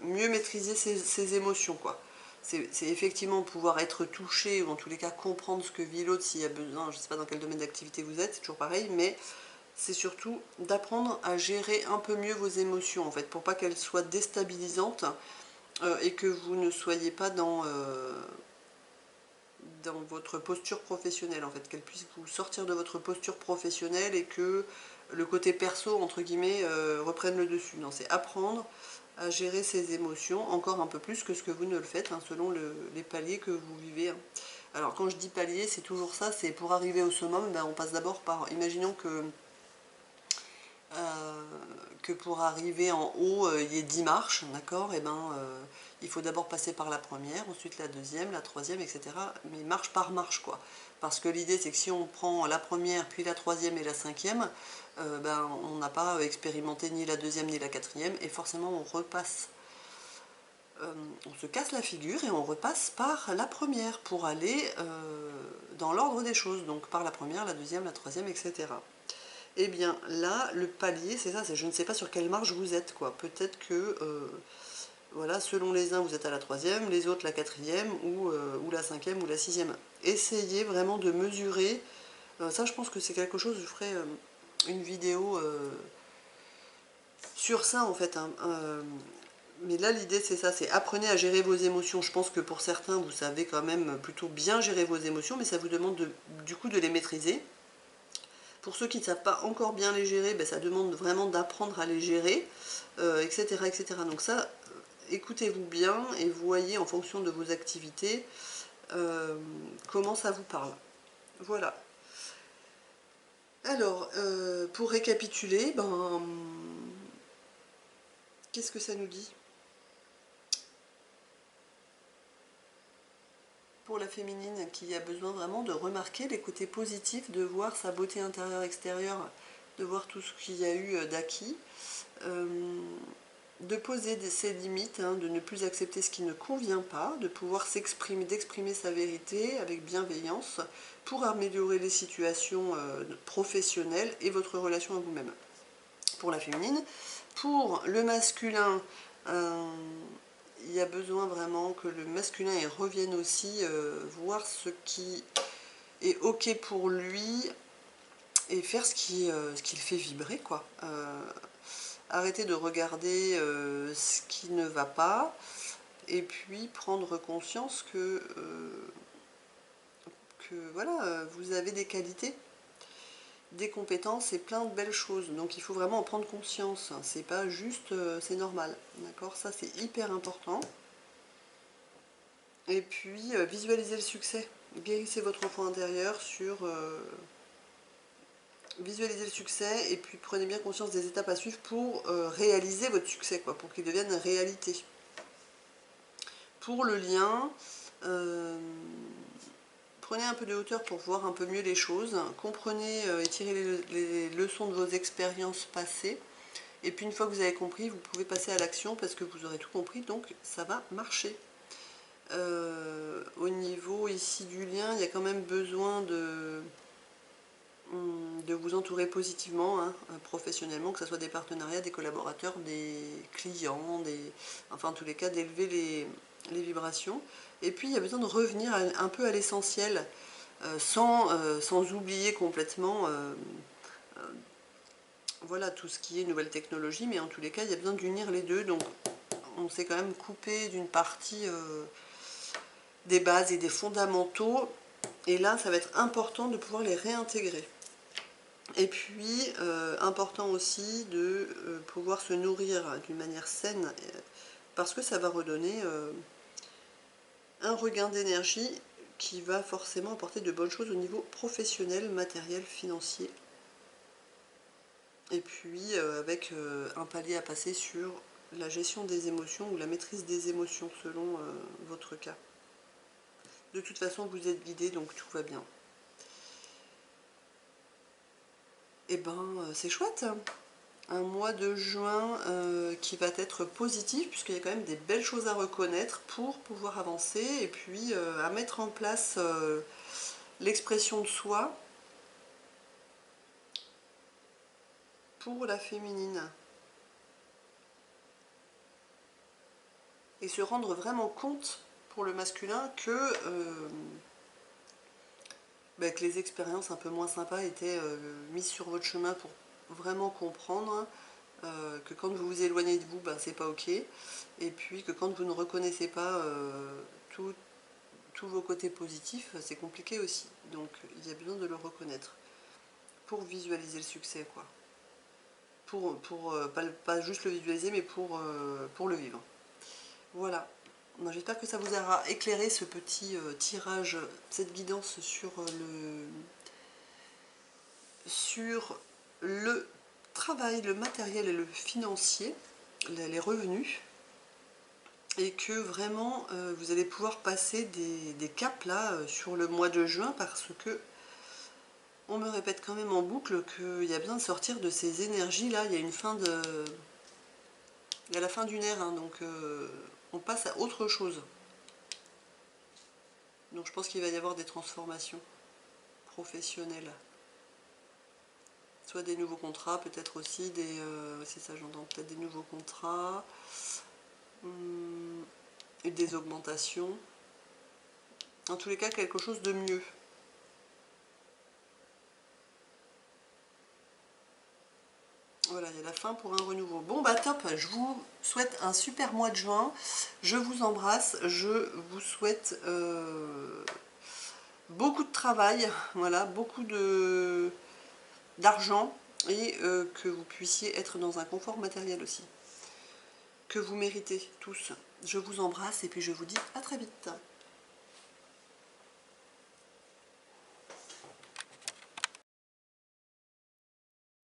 mieux maîtriser ses émotions, quoi. C'est effectivement pouvoir être touché ou en tous les cas comprendre ce que vit l'autre s'il y a besoin, je ne sais pas dans quel domaine d'activité vous êtes, c'est toujours pareil, mais c'est surtout d'apprendre à gérer un peu mieux vos émotions en fait, pour pas qu'elles soient déstabilisantes et que vous ne soyez pas dans votre posture professionnelle en fait, qu'elle puisse vous sortir de votre posture professionnelle et que le côté perso entre guillemets reprenne le dessus. Non, c'est apprendre à gérer ses émotions encore un peu plus que ce que vous ne le faites hein, selon les paliers que vous vivez. Hein. Alors quand je dis palier, c'est toujours ça, c'est pour arriver au summum, ben, on passe d'abord par, imaginons que pour arriver en haut, il y ait 10 marches, d'accord? Et ben, il faut d'abord passer par la première, ensuite la deuxième, la troisième, etc. Mais marche par marche, quoi. Parce que l'idée, c'est que si on prend la première, puis la troisième et la cinquième, ben, on n'a pas expérimenté ni la deuxième ni la quatrième, et forcément on repasse. On se casse la figure et on repasse par la première pour aller dans l'ordre des choses, donc par la première, la deuxième, la troisième, etc. Eh bien là, le palier, c'est ça, c'est je ne sais pas sur quelle marche vous êtes, quoi. Peut-être que, voilà, selon les uns, vous êtes à la troisième, les autres la quatrième, ou la cinquième, ou la sixième. Essayez vraiment de mesurer, ça je pense que c'est quelque chose, je ferai une vidéo sur ça en fait. Hein. Mais là l'idée c'est ça, c'est apprenez à gérer vos émotions. Je pense que pour certains, vous savez quand même plutôt bien gérer vos émotions, mais ça vous demande du coup de les maîtriser. Pour ceux qui ne savent pas encore bien les gérer, ben, ça demande vraiment d'apprendre à les gérer, etc., etc. Donc ça, écoutez-vous bien et voyez en fonction de vos activités comment ça vous parle. Voilà. Alors, pour récapituler, ben, qu'est-ce que ça nous dit? Pour la féminine qui a besoin vraiment de remarquer les côtés positifs, de voir sa beauté intérieure-extérieure, de voir tout ce qu'il y a eu d'acquis, de poser ses limites, hein, de ne plus accepter ce qui ne convient pas, de pouvoir s'exprimer, d'exprimer sa vérité avec bienveillance pour améliorer les situations professionnelles et votre relation à vous-même. Pour la féminine. Pour le masculin, il y a besoin vraiment que le masculin revienne aussi voir ce qui est ok pour lui et faire ce qui le fait vibrer, quoi. Arrêter de regarder ce qui ne va pas et puis prendre conscience que voilà, vous avez des qualités, des compétences et plein de belles choses. Donc il faut vraiment en prendre conscience. C'est pas juste c'est normal. D'accord? Ça c'est hyper important. Et puis visualisez le succès. Guérissez votre enfant intérieur sur visualisez le succès et puis prenez bien conscience des étapes à suivre pour réaliser votre succès, quoi, pour qu'il devienne réalité. Pour le lien, prenez un peu de hauteur pour voir un peu mieux les choses, comprenez et tirez les leçons de vos expériences passées, et puis une fois que vous avez compris, vous pouvez passer à l'action parce que vous aurez tout compris, donc ça va marcher. Au niveau ici du lien, il y a quand même besoin de vous entourer positivement, hein, professionnellement, que ce soit des partenariats, des collaborateurs, des clients, enfin en tous les cas d'élever les vibrations. Et puis il y a besoin de revenir un peu à l'essentiel, sans oublier complètement voilà, tout ce qui est nouvelle technologie, mais en tous les cas il y a besoin d'unir les deux, donc on s'est quand même coupé d'une partie des bases et des fondamentaux, et là ça va être important de pouvoir les réintégrer. Et puis, important aussi de pouvoir se nourrir d'une manière saine, parce que ça va redonner un regain d'énergie qui va forcément apporter de bonnes choses au niveau professionnel, matériel, financier. Et puis avec un palier à passer sur la gestion des émotions ou la maîtrise des émotions selon votre cas. De toute façon, vous êtes guidé, donc tout va bien. Et ben, c'est chouette. Un mois de juin qui va être positif, puisqu'il y a quand même des belles choses à reconnaître pour pouvoir avancer, et puis à mettre en place l'expression de soi pour la féminine. Et se rendre vraiment compte pour le masculin que les expériences un peu moins sympas étaient mises sur votre chemin pour vraiment comprendre que quand vous vous éloignez de vous, c'est pas ok. Et puis que quand vous ne reconnaissez pas tous vos côtés positifs, c'est compliqué aussi. Donc il y a besoin de le reconnaître pour visualiser le succès, quoi. Pas juste le visualiser, mais pour le vivre. Voilà. J'espère que ça vous aura éclairé ce petit tirage, cette guidance sur le travail, le matériel et le financier, les revenus, et que vraiment vous allez pouvoir passer des caps là sur le mois de juin, parce que on me répète quand même en boucle qu'il y a besoin de sortir de ces énergies là. Il y a la fin d'une ère, hein, donc on passe à autre chose. Donc je pense qu'il va y avoir des transformations professionnelles. Soit des nouveaux contrats, peut-être aussi c'est ça j'entends, peut-être des nouveaux contrats, et des augmentations. En tous les cas, quelque chose de mieux. Voilà, il y a la fin pour un renouveau. Bon bah top, je vous souhaite un super mois de juin. Je vous embrasse, je vous souhaite beaucoup de travail, voilà, beaucoup d'argent, et que vous puissiez être dans un confort matériel aussi, que vous méritez tous. Je vous embrasse et puis je vous dis à très vite.